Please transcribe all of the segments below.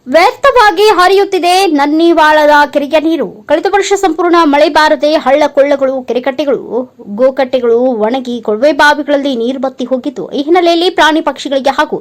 ವ್ಯರ್ಥವಾಗಿ ಹರಿಯುತ್ತಿದೆ ನನ್ನಿವಾಳದ ಕೆರೆಯ ನೀರು. ಕಳೆದ ವರ್ಷ ಸಂಪೂರ್ಣ ಮಳೆ ಬಾರದೆ ಹಳ್ಳ ಕೊಳ್ಳಗಳು, ಕೆರೆಕಟ್ಟೆಗಳು, ಗೋಕಟ್ಟೆಗಳು ಒಣಗಿ ಕೊಳವೆ ಬಾವಿಗಳಲ್ಲಿ ನೀರು ಬತ್ತಿ ಹೋಗಿತ್ತು. ಈ ಹಿನ್ನೆಲೆಯಲ್ಲಿ ಪ್ರಾಣಿ ಪಕ್ಷಿಗಳಿಗೆ ಹಾಗೂ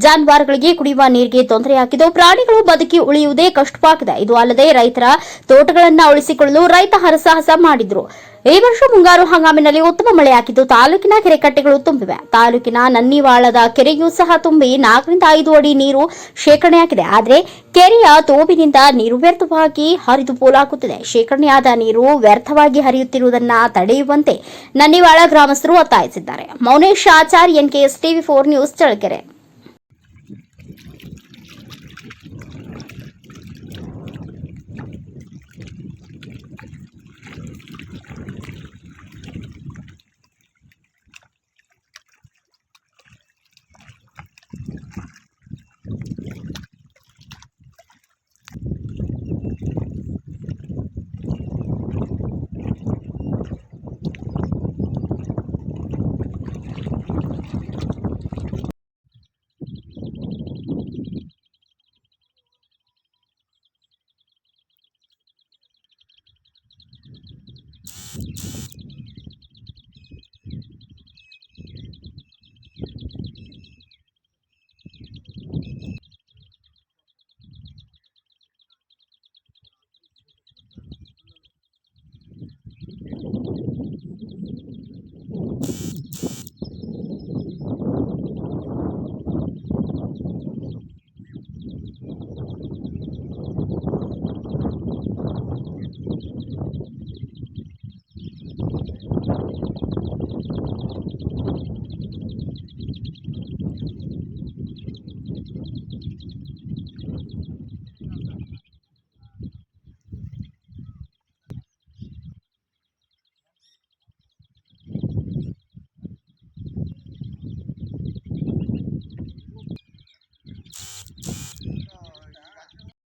ಜಾನುವಾರುಗಳಿಗೆ ಕುಡಿಯುವ ನೀರಿಗೆ ತೊಂದರೆಯಾಗಿದ್ದು, ಪ್ರಾಣಿಗಳು ಬದುಕಿ ಉಳಿಯುವುದೇ ಕಷ್ಟವಾಗಿದೆ. ಇದು ಅಲ್ಲದೆ ರೈತರ ತೋಟಗಳನ್ನು ಉಳಿಸಿಕೊಳ್ಳಲು ರೈತ ಹರಸಾಹಸ ಮಾಡಿದ್ರು. ಈ ವರ್ಷ ಮುಂಗಾರು ಹಂಗಾಮಿನಲ್ಲಿ ಉತ್ತಮ ಮಳೆಯಾಗಿದ್ದು ತಾಲೂಕಿನ ಕೆರೆಕಟ್ಟೆಗಳು ತುಂಬಿವೆ. ತಾಲೂಕಿನ ನನ್ನಿವಾಳದ ಕೆರೆಯೂ ಸಹ ತುಂಬಿ 4 ರಿಂದ 5 ಅಡಿ ನೀರು ಶೇಖರಣೆಯಾಗಿದೆ. ಆದರೆ ಕೆರೆಯ ತೋಬಿನಿಂದ ನೀರು ವ್ಯರ್ಥವಾಗಿ ಹರಿದು ಪೋಲಾಗುತ್ತಿದೆ. ಶೇಖರಣೆಯಾದ ನೀರು ವ್ಯರ್ಥವಾಗಿ ಹರಿಯುತ್ತಿರುವುದನ್ನು ತಡೆಯುವಂತೆ ನನ್ನಿವಾಳ ಗ್ರಾಮಸ್ಥರು ಒತ್ತಾಯಿಸಿದ್ದಾರೆ. ಮೌನೇಶ್ ಆಚಾರ್ಯ, NKS TV4 ನ್ಯೂಸ್, ಚಳ್ಳಕೆರೆ.